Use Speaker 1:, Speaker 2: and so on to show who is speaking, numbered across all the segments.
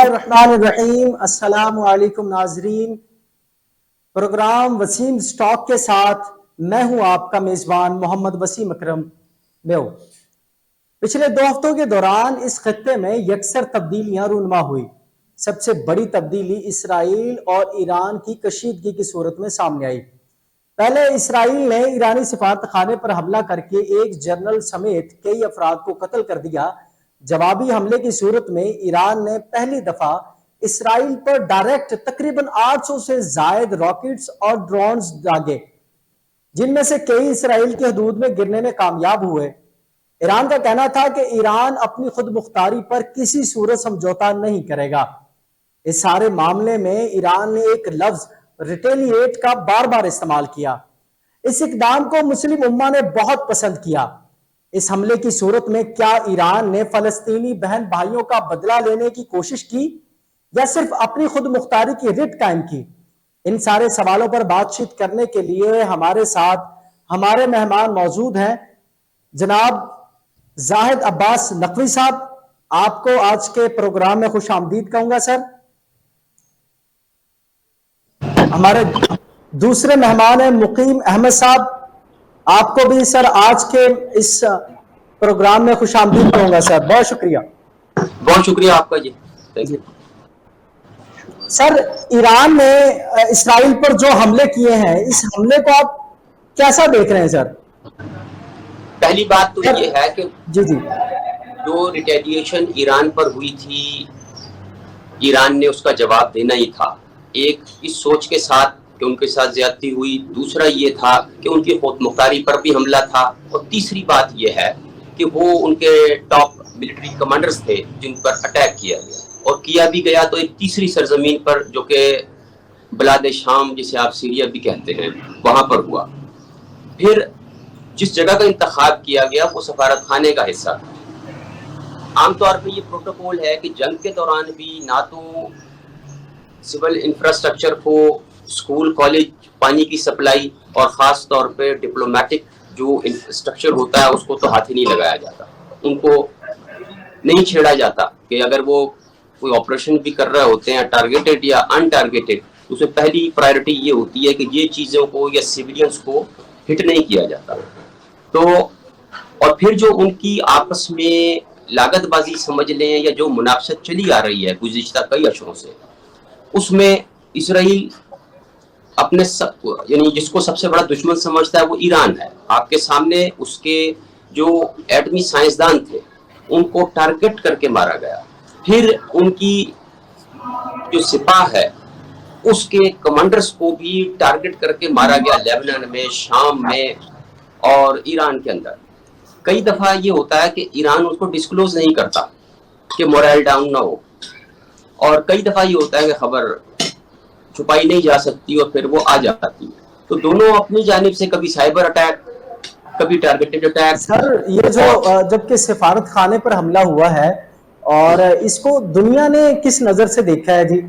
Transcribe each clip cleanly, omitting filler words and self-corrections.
Speaker 1: الرحمن الرحیم. السلام علیکم ناظرین. پروگرام وسیم سٹاک کے ساتھ میں ہوں آپ کا میزبان محمد وسیم اکرم میو. پچھلے 2 ہفتوں کے دوران اس خطے میں یکسر تبدیلیاں رونما ہوئی. سب سے بڑی تبدیلی اسرائیل اور ایران کی کشیدگی کی صورت میں سامنے آئی. پہلے اسرائیل نے ایرانی سفارت خانے پر حملہ کر کے ایک جنرل سمیت کئی افراد کو قتل کر دیا. جوابی حملے کی صورت میں ایران نے پہلی دفعہ اسرائیل پر ڈائریکٹ تقریباً 800 سے زائد راکٹس اور ڈرونز داغے، جن میں سے کئی اسرائیل کی حدود میں گرنے میں کامیاب ہوئے. ایران کا کہنا تھا کہ ایران اپنی خود مختاری پر کسی صورت سمجھوتا نہیں کرے گا. اس سارے معاملے میں ایران نے ایک لفظ ریٹیلیٹ کا بار بار استعمال کیا. اس اقدام کو مسلم امہ نے بہت پسند کیا. اس حملے کی صورت میں کیا ایران نے فلسطینی بہن بھائیوں کا بدلہ لینے کی کوشش کی یا صرف اپنی خود مختاری کی رٹ قائم کی؟ ان سارے سوالوں پر بات چیت کرنے کے لیے ہمارے ساتھ ہمارے مہمان موجود ہیں. جناب زاہد عباس نقوی صاحب، آپ کو آج کے پروگرام میں خوش آمدید کہوں گا سر. ہمارے دوسرے مہمان ہیں مقیم احمد صاحب، آپ کو بھی سر آج کے اس پروگرام میں خوش آمدید کہوں گا سر. بہت شکریہ.
Speaker 2: بہت شکریہ آپ کا جی.
Speaker 1: سر، ایران نے اسرائیل پر جو حملے کیے ہیں، اس حملے کو آپ کیسا دیکھ رہے ہیں سر؟
Speaker 2: پہلی بات تو یہ ہے کہ
Speaker 1: جی
Speaker 2: جو ریٹیلیشن ایران پر ہوئی تھی، ایران نے اس کا جواب دینا ہی تھا. ایک اس سوچ کے ساتھ کہ ان کے ساتھ زیادتی ہوئی، دوسرا یہ تھا کہ ان کی خود مختاری پر بھی حملہ تھا، اور تیسری بات یہ ہے کہ وہ ان کے ٹاپ ملٹری کمانڈرز تھے جن پر اٹیک کیا گیا، اور کیا بھی گیا تو ایک تیسری سرزمین پر جو کہ بلاد شام جسے آپ سیریا بھی کہتے ہیں وہاں پر ہوا. پھر جس جگہ کا انتخاب کیا گیا وہ سفارت خانے کا حصہ تھا. عام طور پہ یہ پروٹوکول ہے کہ جنگ کے دوران بھی نہ تو سول انفراسٹرکچر کو، اسکول کالج، پانی کی سپلائی اور خاص طور پہ ڈپلومیٹک جو انفراسٹرکچر ہوتا ہے اس کو تو ہاتھ ہی نہیں لگایا جاتا. ان کو نہیں چھیڑا جاتا کہ اگر وہ کوئی آپریشن بھی کر رہے ہوتے ہیں ٹارگیٹڈ یا ان ٹارگیٹڈ، اسے پہلی پرائرٹی یہ ہوتی ہے کہ یہ چیزوں کو یا سیولینز کو ہٹ نہیں کیا جاتا. تو اور پھر جو ان کی آپس میں لاگت بازی سمجھ لیں یا جو منافست چلی آ رہی ہے گزشتہ کئی اشروں سے، اس میں اسرائیل اپنے یعنی جس کو سب سے بڑا دشمن سمجھتا ہے وہ ایران ہے. آپ کے سامنے اس کے جو ایٹمی سائنسدان تھے ان کو ٹارگٹ کر کے مارا گیا. پھر ان کی جو سپاہ ہے اس کے کمانڈرز کو بھی ٹارگٹ کر کے مارا گیا، لیبنان میں، شام میں اور ایران کے اندر. کئی دفعہ یہ ہوتا ہے کہ ایران اس کو ڈسکلوز نہیں کرتا کہ مورائل ڈاؤن نہ ہو، اور کئی دفعہ یہ ہوتا ہے کہ خبر چھپائی نہیں جا سکتی اور پھر وہ آ جاتی ہے. تو دونوں اپنی جانب سے کبھی سائبر اٹیک، کبھی ٹارگیٹڈ اٹیک.
Speaker 1: سر، یہ جو جب کہ سفارت خانے پر حملہ ہوا ہے اور اس کو دنیا نے کس نظر سے دیکھا ہے جی؟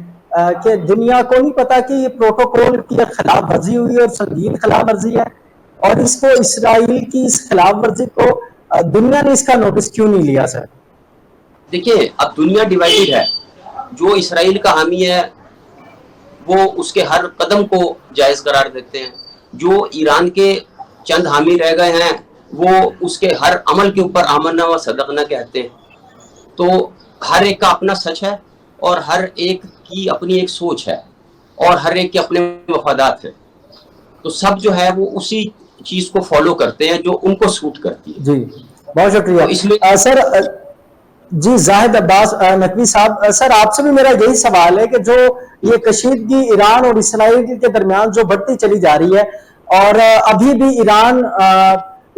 Speaker 1: کہ دنیا کو نہیں پتا کہ یہ پروٹوکول کی خلاف ورزی ہوئی اور سنگین خلاف ورزی ہے، اور اس کو اسرائیل کی اس خلاف ورزی کو دنیا نے اس کا نوٹس کیوں نہیں لیا سر؟
Speaker 2: دیکھیے، اب دنیا ڈیوائیڈڈ ہے. جو اسرائیل کا حامی ہے وہ اس کے ہر قدم کو جائز قرار دیتے ہیں. جو ایران کے چند حامی رہ گئے ہیں وہ اس کے ہر عمل کے اوپر آمنا و صدقنا کہتے ہیں. تو ہر ایک کا اپنا سچ ہے اور ہر ایک کی اپنی ایک سوچ ہے اور ہر ایک کے اپنے مفادات ہیں. تو سب جو ہے وہ اسی چیز کو فالو کرتے ہیں جو ان کو سوٹ کرتی ہے.
Speaker 1: جی بہت شکریہ.
Speaker 2: تو اس لیے
Speaker 1: سر جی زاہد عباس نقوی صاحب، سر آپ سے بھی میرا یہی سوال ہے کہ جو یہ کشیدگی ایران اور اسرائیل کے درمیان جو بڑھتی چلی جا رہی ہے، اور ابھی بھی ایران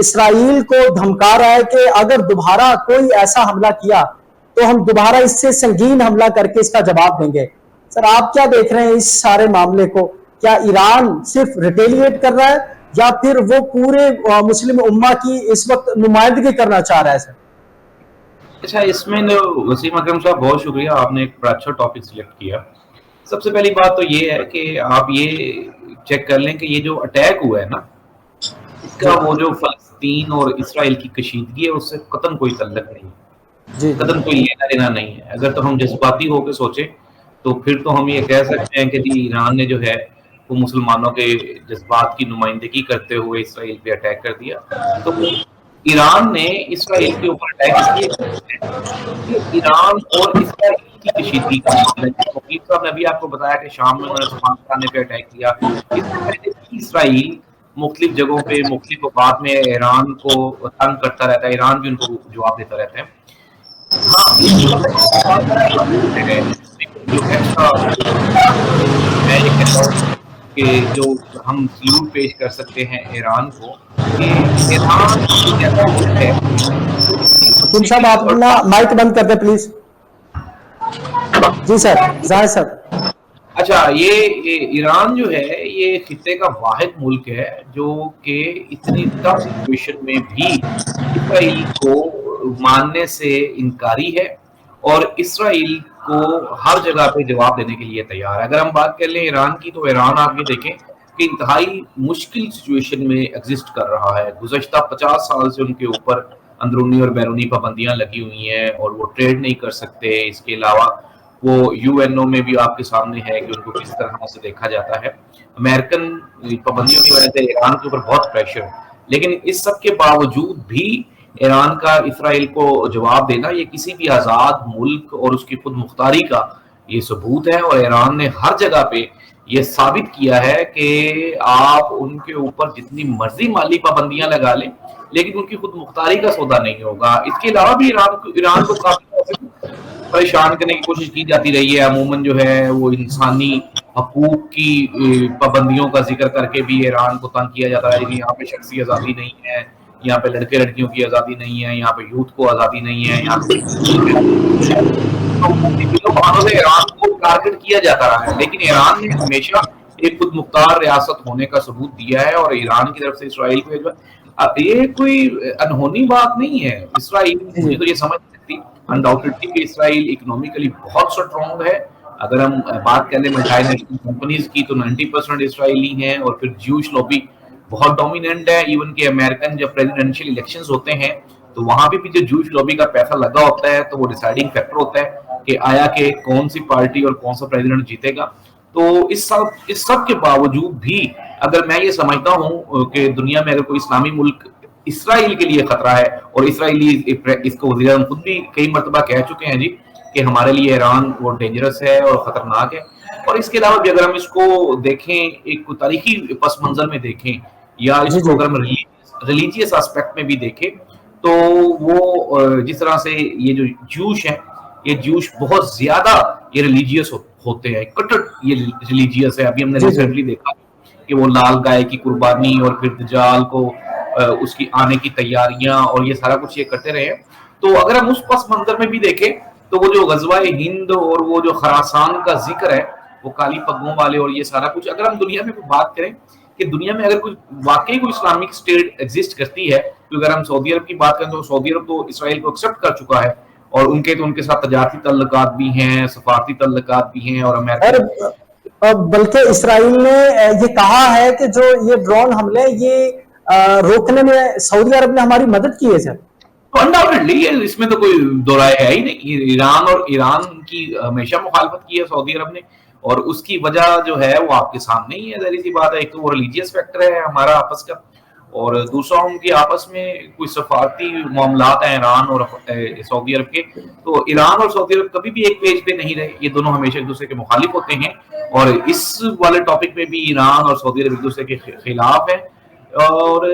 Speaker 1: اسرائیل کو دھمکا رہا ہے کہ اگر دوبارہ کوئی ایسا حملہ کیا تو ہم دوبارہ اس سے سنگین حملہ کر کے اس کا جواب دیں گے. سر آپ کیا دیکھ رہے ہیں اس سارے معاملے کو؟ کیا ایران صرف ریٹیلیٹ کر رہا ہے یا پھر وہ پورے مسلم امہ کی اس وقت نمائندگی کرنا چاہ رہا ہے سر؟
Speaker 3: اچھا، اس میں وسیم اکرم صاحب بہت شکریہ، آپ نے ایک بڑا اچھا ٹاپک سلیکٹ کیا. سب سے پہلی بات تو یہ ہے کہ آپ یہ چیک کر لیں کہ یہ جو اٹیک ہوا ہے نا، اس کا وہ جو فلسطین اور اسرائیل کی کشیدگی ہے اس سے قطعاً کوئی تعلق نہیں.
Speaker 1: جی
Speaker 3: قدم کوئی لینا دینا نہیں ہے. اگر تو ہم جذباتی ہو کے سوچیں تو پھر تو ہم یہ کہہ سکتے ہیں کہ جی ایران نے جو ہے وہ مسلمانوں کے جذبات کی نمائندگی کرتے ہوئے اسرائیل پہ اٹیک کر دیا. تو ایران نے اسرائیل کے اوپر اٹیک اس لیے کیا ہے کہ ایران اور اسرائیل کی کشیدگی کا معاملہ ہے. وکیل صاحب نے ابھی آپ کو بتایا کہ شام میں انہوں نے سفارت خانے پہ اٹیک کیا. اس سے پہلے بھی اسرائیل مختلف جگہوں پہ مختلف اوقات میں ایران کو تنگ کرتا رہتا ہے، ایران بھی ان کو جواب دیتا رہتا ہے. ہاں اس وقت جو ایکسٹرا میں یہ کہتا ہوں کہ جو ہم سلوٹ پیش کر سکتے ہیں ایران کو کہ ایران ایک ایسا ملک ہے جو اتنی
Speaker 1: حکیم صاحب
Speaker 3: مشکل
Speaker 1: آپ
Speaker 3: اور
Speaker 1: اپنا مائک بند کر دیں پلیز. جی سر، ظاہر سر.
Speaker 3: اچھا یہ ایران جو ہے یہ خطے کا واحد ملک ہے جو کہ اتنی ٹف سچویشن میں بھی اسرائیل کو ماننے سے انکاری ہے اور اسرائیل کو ہر جگہ پہ جواب دینے کے لیے تیار ہے. اگر ہم بات کر لیں ایران کی تو ایران آپ یہ دیکھیں کہ انتہائی مشکل سچویشن میں ایگزسٹ کر رہا ہے. گزشتہ 50 سال سے ان کے اوپر اندرونی اور بیرونی پابندیاں لگی ہوئی ہیں اور وہ ٹریڈ نہیں کر سکتے. اس کے علاوہ وہ یو این او میں بھی آپ کے سامنے ہے کہ ان کو کس طرح سے دیکھا جاتا ہے. امریکن پابندیوں کی وجہ سے ایران کے اوپر بہت پریشر ہے، لیکن اس سب کے باوجود بھی ایران کا اسرائیل کو جواب دینا یہ کسی بھی آزاد ملک اور اس کی خود مختاری کا یہ ثبوت ہے. اور ایران نے ہر جگہ پہ یہ ثابت کیا ہے کہ آپ ان کے اوپر جتنی مرضی مالی پابندیاں لگا لیں لیکن ان کی خود مختاری کا سودا نہیں ہوگا. اس کے علاوہ بھی ایران کو کافی پریشان کرنے کی کوشش کی جاتی رہی ہے. عموماً جو ہے وہ انسانی حقوق کی پابندیوں کا ذکر کر کے بھی ایران کو تنگ کیا جاتا ہے کہ یہاں پہ شخصی آزادی نہیں ہے، یہاں پہ لڑکے لڑکیوں کی آزادی نہیں ہے، یہاں پہ یوتھ کو آزادی نہیں ہے، یہاں پہ بہانوں سے ایران کو ٹارگٹ کیا جاتا رہا ہے. لیکن ایران نے ہمیشہ ایک خود مختار ریاست ہونے کا ثبوت دیا ہے اور ایران کی طرف سے اسرائیل کو یہ کوئی انہونی بات نہیں ہے. اسرائیل مجھے تو یہ سمجھ سکتی انڈاؤٹڈلی کہ اسرائیل اکنومیکلی بہت سٹرونگ ہے. اگر ہم بات کریں ملٹی نیشنل کمپنیز کی تو 90% اسرائیلی ہیں اور پھر جیوش لوبی بہت ڈومیننٹ ہے. ایون کہ امریکن جب پریزیڈنشیل الیکشنز ہوتے ہیں تو وہاں بھی جو جوش لوبی کا پیسہ لگا ہوتا ہے تو وہ ڈیسائیڈنگ فیکٹر ہوتا ہے کہ آیا کہ کون سی پارٹی اور کون سا پریزیڈنٹ جیتے گا. تو اس سب کے باوجود بھی اگر میں یہ سمجھتا ہوں کہ دنیا میں اگر کوئی اسلامی ملک اسرائیل کے لیے خطرہ ہے اور اسرائیلی اس کو وزیر اعظم خود بھی کئی مرتبہ کہہ چکے ہیں جی کہ ہمارے لیے ایران وہ ڈینجرس ہے اور خطرناک ہے. اور اس کے علاوہ بھی اگر ہم اس کو دیکھیں ایک تاریخی پس منظر میں دیکھیں یا اس
Speaker 1: جی
Speaker 3: کو
Speaker 1: جی
Speaker 3: اگر ہم ریلیجیس اسپیکٹ میں بھی دیکھیں تو وہ جس طرح سے یہ جو جوش ہیں یہ جوش بہت زیادہ یہ ریلیجیس ہوتے ہیں، کٹر یہ ریلیجیس ہے. ابھی ہم نے
Speaker 1: جی جی
Speaker 3: ریسنٹلی دیکھا کہ وہ لال گائے کی قربانی اور پھر دجال کو اس کی آنے کی تیاریاں اور یہ سارا کچھ یہ کرتے رہے ہیں. تو اگر ہم اس پس منظر میں بھی دیکھیں تو وہ جو غزوہ ہند اور وہ جو خراسان کا ذکر ہے وہ کالی پگوں والے اور یہ سارا کچھ اگر ہم دنیا میں بات کریں کہ دنیا میں اگر کوئی واقعی کوئی اسلامک اسٹیٹ ایگزسٹ کرتی ہے تو اگر ہم سعودی عرب کی بات کریں تو سعودی عرب تو اسرائیل کو ایکسیپٹ کر چکا ہے اور ان کے ساتھ تجارتی تعلقات بھی ہیں، سفارتی تعلقات بھی ہیں اور امریکہ
Speaker 1: بلکہ اسرائیل نے یہ کہا ہے کہ جو یہ ڈرون حملے یہ روکنے میں سعودی عرب نے ہماری مدد کی ہے سر.
Speaker 3: انڈاؤٹڈلی اس میں تو کوئی دو رائے ہے ہی نہیں. ایران کی ہمیشہ مخالفت کی ہے سعودی عرب نے اور اس کی وجہ جو ہے وہ آپ کے سامنے ہی ہے. ظاہر سی بات ہے ایک تو وہ ریلیجیس فیکٹر ہے ہمارا آپس کا اور دوسرا ان کے آپس میں کوئی سفارتی معاملات ہیں ایران اور سعودی عرب کے. تو ایران اور سعودی عرب کبھی بھی ایک پیج پہ نہیں رہے، یہ دونوں ہمیشہ ایک دوسرے کے مخالف ہوتے ہیں اور اس والے ٹاپک میں بھی ایران اور سعودی عرب ایک دوسرے کے خلاف ہیں. اور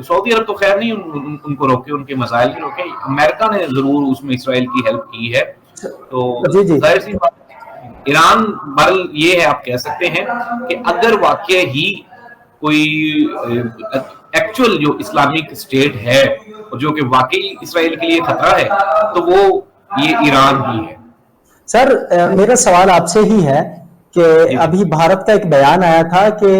Speaker 3: سعودی عرب تو خیر نہیں ان کو روکے، ان کے مسائل کے روکے. امریکہ نے ضرور اس میں اسرائیل کی ہیلپ کی ہے. تو ظاہر سی بات ایران بہرحال یہ ہے آپ کہہ سکتے ہیں کہ اگر واقع ہی کوئی ایکچوئل جو اسلامک اسٹیٹ ہے جو کہ واقعی اسرائیل کے لیے خطرہ ہے تو وہ یہ ایران ہی ہے.
Speaker 1: سر میرا سوال آپ سے ہی ہے کہ ابھی بھارت کا ایک بیان آیا تھا کہ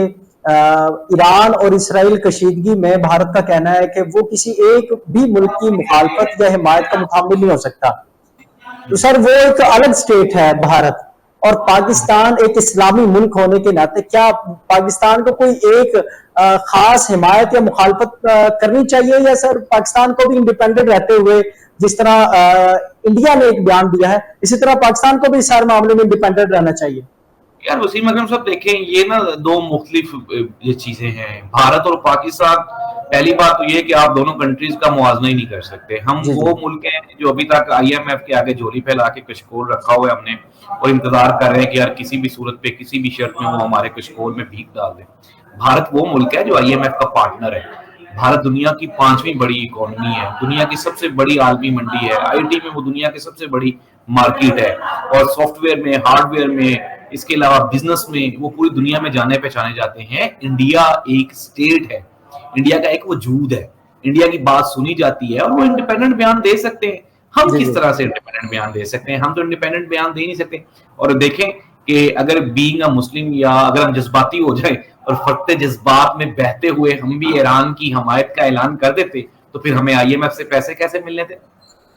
Speaker 1: ایران اور اسرائیل کشیدگی میں بھارت کا کہنا ہے کہ وہ کسی ایک بھی ملک کی مخالفت یا حمایت کا متحمل نہیں ہو سکتا. تو سر وہ ایک الگ اسٹیٹ ہے بھارت اور پاکستان ایک اسلامی ملک ہونے کے ناطے کیا پاکستان کو کوئی ایک خاص حمایت یا مخالفت کرنی چاہیے، یا سر پاکستان کو بھی انڈیپینڈنٹ رہتے ہوئے جس طرح انڈیا نے ایک بیان دیا ہے اسی طرح پاکستان کو بھی اس سارے معاملے میں انڈیپینڈنٹ رہنا چاہیے؟
Speaker 3: یار وسیم اکرم صاحب دیکھیں یہ نا دو مختلف یہ چیزیں ہیں. بھارت اور پاکستان، پہلی بات تو یہ کہ آپ دونوں کنٹریز کا موازنہ ہی نہیں کر سکتے. ہم وہ ملک ہیں جو ابھی تک IMF کے آگے جھولی پھیلا کے کشکول رکھا ہوا ہے ہم نے، اور انتظار کر رہے ہیں کہ یار کسی بھی صورت پہ کسی بھی شرط میں وہ ہمارے کشکول میں بھیک ڈال دیں. بھارت وہ ملک ہے جو IMF کا پارٹنر ہے. بھارت دنیا کی 5ویں بڑی اکانومی ہے، دنیا کی سب سے بڑی عالمی منڈی ہے، IT میں وہ دنیا کی سب سے بڑی مارکیٹ ہے، اور سافٹ ویئر میں، ہارڈ ویئر میں، اس کے علاوہ بزنس میں وہ پوری دنیا میں جانے پہچانے جاتے ہیں. انڈیا ایک اسٹیٹ ہے، انڈیا کا ایک وجود ہے، انڈیا کی بات سنی جاتی ہے اور وہ انڈیپینڈنٹ بیان دے سکتے ہیں. ہم کس طرح سے انڈیپینڈنٹ بیان دے سکتے ہیں؟ ہم تو انڈیپینڈنٹ بیان دے نہیں سکتے. اور دیکھیں کہ اگر بینگ اے مسلم، یا اگر ہم جذباتی ہو جائیں اور فرقتے جذبات میں بہتے ہوئے ہم بھی ایران کی حمایت کا اعلان کر دیتے تو پھر ہمیں IMF سے پیسے کیسے ملنے تھے؟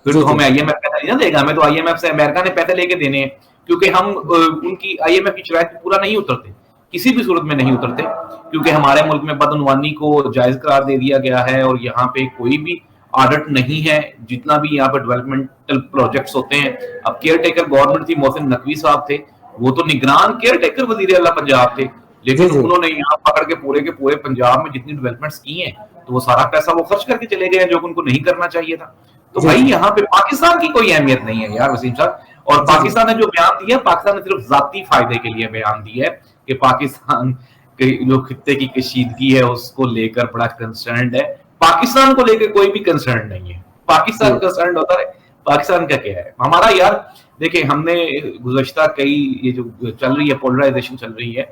Speaker 3: پھر تو ہمیں IMF پیسہ نہیں دے گا، ہمیں تو IMF سے امریکہ نے پیسے لے کے دینے ہیں، کیونکہ ہم ان کی IMF کی شرائط پورا نہیں اترتے، کسی بھی صورت میں نہیں اترتے، کیونکہ ہمارے ملک میں بدعنوانی کو جائز قرار دے دیا گیا ہے، اور یہاں پہ کوئی بھی آڈٹ نہیں ہے. جتنا بھی یہاں پہ ڈیولپمنٹل پروجیکٹس ہوتے ہیں، اب کیئر ٹیکر گورنمنٹ تھی، محسن نقوی صاحب تھے، وہ تو نگران کیئر ٹیکر وزیر اعلیٰ پنجاب تھے، لیکن انہوں نے یہاں پکڑ کے پورے پنجاب میں جتنی ڈیولپمنٹس کی ہیں تو وہ سارا پیسہ وہ خرچ کر کے چلے گئے ہیں جو ان کو نہیں کرنا چاہیے تھا. تو بھائی یہاں پہ پاکستان کی کوئی اہمیت نہیں ہے یار وسیم صاحب. اور پاکستان نے جو بیان دیا، پاکستان نے صرف ذاتی فائدے کے لیے بیان دیا ہے کہ پاکستان کے جو خطے کی کشیدگی ہے اس کو لے کر بڑا کنسرنڈ ہے. پاکستان کو لے کے کوئی بھی کنسرن نہیں ہے. پاکستان کنسرنڈ ہوتا ہے، پاکستان کا کیا ہے ہمارا. یار دیکھیں ہم نے گزشتہ یہ جو چل رہی ہے پولرائزیشن چل رہی ہے،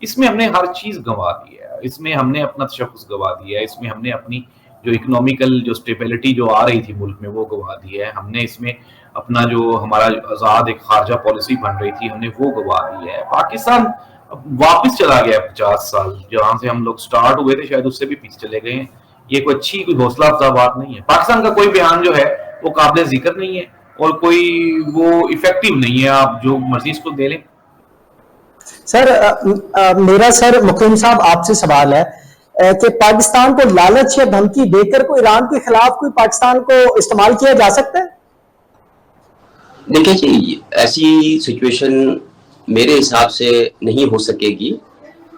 Speaker 3: اس میں ہم نے ہر چیز گنوا دی ہے. اس میں ہم نے اپنا تشخص گنوا دیا ہے، اس میں ہم نے اپنی جو اکنامیکل جو اسٹیبلٹی جو آ رہی تھی ملک میں وہ گنوا دی ہے. ہم نے اس میں اپنا جو ہمارا آزاد ایک خارجہ پالیسی بن رہی تھی ہم نے وہ گنوا دی ہے. پاکستان واپس چلا گیا 50 سال، جہاں سے ہم لوگ سٹارٹ ہوئے تھے شاید اس سے بھی پیچھے چلے گئے ہیں. یہ کوئی اچھی کوئی حوصلہ افزا بات نہیں ہے. پاکستان کا کوئی بیان جو ہے وہ قابل ذکر نہیں ہے اور کوئی وہ افیکٹو نہیں ہے. آپ جو مرضی اس کو دے لیں.
Speaker 1: سر میرا مقیم صاحب آپ سے سوال ہے کہ پاکستان کو لالچ یا دھمکی دے کر کوئی ایران کے خلاف کوئی پاکستان کو استعمال کیا جا سکتا ہے؟
Speaker 2: دیکھیں جی، ایسی سچویشن میرے حساب سے نہیں ہو سکے گی،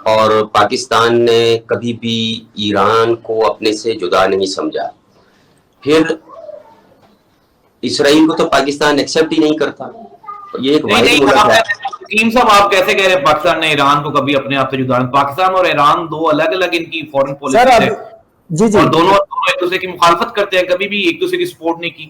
Speaker 2: اور پاکستان نے کبھی بھی ایران کو اپنے سے جدا نہیں سمجھا. پھر اسرائیل کو تو پاکستان ایکسیپٹ ہی نہیں کرتا. یہ ایک واحد ملک ہے.
Speaker 3: حکیم صاحب آپ کیسے کہہ رہے ہیں پاکستان نے ایران کو کبھی اپنے آپ سے جدا؟ پاکستان اور ایران دو الگ الگ ان کی فورن پالیسی ہے، اور دونوں ایک دوسرے کی مخالفت کرتے ہیں، کبھی بھی ایک دوسرے کی سپورٹ نہیں کی.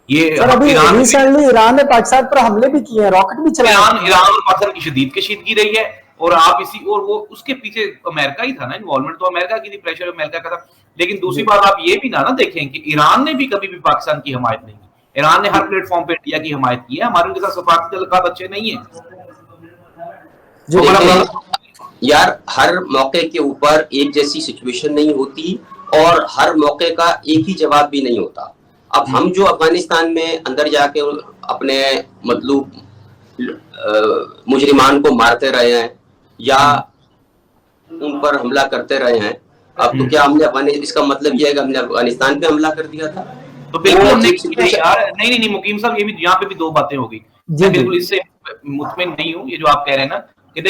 Speaker 3: یہ
Speaker 1: ایران نے پاکستان پر حملے بھی کیے ہیں، راکٹ بھی چلائے.
Speaker 3: ایران اور پاکستان کی شدید کشیدگی رہی ہے، اور آپ اور وہ اس کے پیچھے امریکہ ہی تھا نا، انوالومنٹ تو امریکہ کی تھی، پریشر امریکہ کا تھا. لیکن دوسری بات آپ یہ بھی نہ دیکھیں کہ ایران نے بھی کبھی بھی پاکستان کی حمایت نہیں کی. ایران نے ہر پلیٹ فارم پہ انڈیا کی حمایت کی ہے. ہمارے ان کے ساتھ سفارتی تعلقات اچھے نہیں ہیں.
Speaker 2: یار ہر موقع کے اوپر ایک جیسی سچویشن نہیں ہوتی، اور ہر موقع کا ایک ہی جواب بھی نہیں ہوتا. اب ہم جو افغانستان میں اندر جا کے اپنے مطلوب مجرمان کو مارتے رہے ہیں یا ان پر حملہ کرتے رہے ہیں، اب تو کیا ہم نے اس کا مطلب یہ ہے کہ ہم نے افغانستان پہ حملہ کر دیا تھا؟
Speaker 3: تو بالکل نہیں مقیم صاحب، یہ بھی یہاں پہ بھی دو باتیں ہو گئی. میں بالکل اس سے مطمئن نہیں ہوں. یہ جو آپ کہہ رہے ہیں نا کہ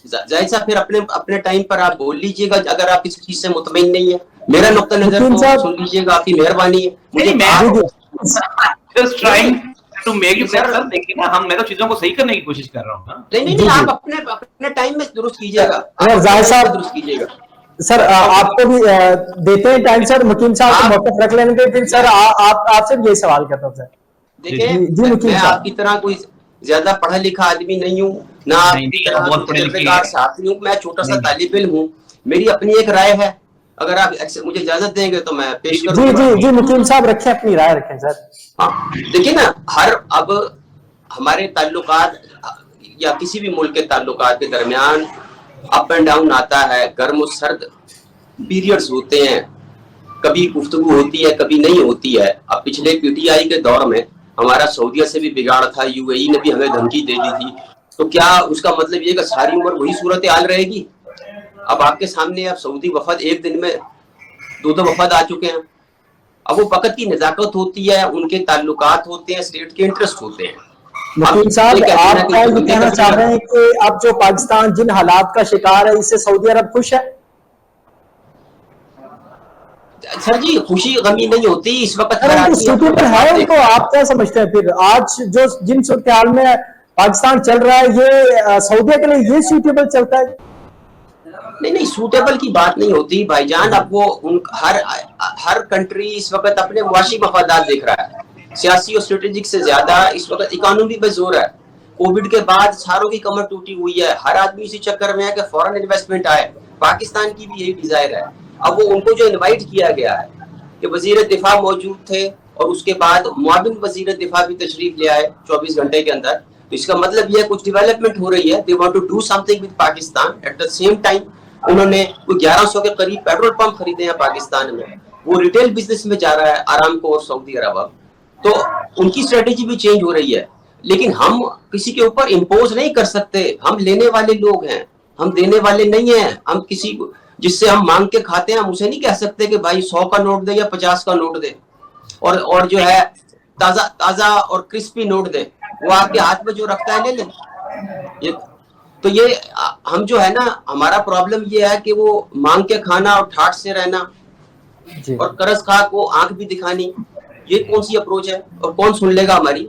Speaker 2: زاہد صاحب پھر اپنے ٹائم پر آپ بول لیجئے گا اگر آپ کسی چیز سے مطمئن نہیں ہے. میرا نقطہ نظر کو سن لیجئے گا، آپ کی مہربانی ہے.
Speaker 3: میں تو چیزوں کو صحیح کرنے کی کوشش کر رہا ہوں.
Speaker 2: نہیں آپ اپنے ٹائم میں درست کیجئے گا.
Speaker 1: زاہد صاحب
Speaker 2: درست کیجئے گا.
Speaker 1: سر آپ کو بھی دیتے ہیں ٹائم سر، مقیم صاحب کو موقف رکھ لینے کے. پھر سر آپ سے بھی یہی سوال کرتا ہوں. سر
Speaker 2: دیکھیں میں آپ کی طرح کوئی زیادہ پڑھا لکھا آدمی نہیں ہوں، نہ آپ کی طرح تجربے کار ساتھی ہوں. میں چھوٹا سا طالب علم ہوں. میری اپنی ایک رائے ہے، اگر آپ مجھے اجازت دیں گے تو میں پیش کروں گا.
Speaker 1: جی مقیم صاحب رکھیں، اپنی رائے رکھیں سر.
Speaker 2: ہاں دیکھیں نا، اب ہمارے تعلقات یا کسی بھی ملک کے تعلقات کے درمیان اپ اینڈ ڈاؤن آتا ہے، گرم و سرد پیریڈز ہوتے ہیں، کبھی گفتگو ہوتی ہے کبھی نہیں ہوتی ہے. اب پچھلے PTI کے دور میں ہمارا سعودیہ سے بھی بگاڑ تھا, UAE نے بھی ہمیں دھمکی دے دی تھی. تو کیا اس کا مطلب یہ کہ ساری عمر وہی صورتحال رہے گی؟ اب آپ کے سامنے اب سعودی وفد ایک دن میں 2 وفد آ چکے ہیں. اب وہ وقت کی نزاکت ہوتی ہے, ان کے تعلقات ہوتے ہیں, اسٹیٹ کے انٹرسٹ ہوتے ہیں.
Speaker 1: نقیب صاحب, آپ کیا یہ کہنا چاہ رہے ہیں کہ اب جو پاکستان جن حالات کا شکار ہے اس سے سعودی عرب خوش ہے؟
Speaker 2: سر جی, خوشی غمی نہیں ہوتی اس وقت.
Speaker 1: سوٹیبل ہے ان کو, آپ کیا سمجھتے ہیں پھر آج جو جن صورتحال میں پاکستان چل رہا ہے یہ سعودیہ کے لیے یہ سوٹیبل چلتا ہے؟
Speaker 2: نہیں, سوٹیبل کی بات نہیں ہوتی بھائی جان. اب وہ ہر کنٹری اس وقت اپنے معاشی مفادات دیکھ رہا ہے. سیاسی اور اسٹریٹجک سے زیادہ اس وقت اکانومی پہ زور ہے. کووڈ کے بعد ساروں کی کمر ٹوٹی ہوئی ہے, ہر آدمی اسی چکر میں ہے کہ فورن انویسٹمنٹ آئے. پاکستان کی بھی یہی ڈیزائر ہے. اب وہ ان کو جو انوائٹ کیا گیا ہے کہ وزیر دفاع موجود تھے اور اس کے بعد معاون وزیر دفاع بھی تشریف لے آئے 24 گھنٹے کے اندر, تو اس کا مطلب یہ کچھ ڈیولپمنٹ ہو رہی ہے. They want to do something with Pakistan. At the same time انہوں نے کوئی 1100 کے قریب پیٹرول پمپ خریدے ہیں پاکستان میں. وہ ریٹیل بزنس میں جا رہا ہے آرامکو اور سعودی عرب. تو ان کی اسٹریٹجی بھی چینج ہو رہی ہے. لیکن ہم کسی کے اوپر امپوز نہیں کر سکتے. ہم لینے والے لوگ ہیں, ہم دینے والے نہیں ہیں. ہم کسی کو جس سے ہم مانگ کے کھاتے ہیں ہم اسے نہیں کہہ سکتے کہ بھائی 100 کا نوٹ دے یا 50 کا نوٹ دے, اور جو ہے تازہ اور کرسپی نوٹ دے. وہ آپ کے ہاتھ میں جو رکھتا ہے لے لیں. تو یہ ہم جو ہے نا, ہمارا پرابلم یہ ہے کہ وہ مانگ کے کھانا اور ٹھاٹ سے رہنا اور قرض خواہ کو آنکھ بھی دکھانی, یہ کون سی اپروچ ہے اور کون سن لے گا ہماری؟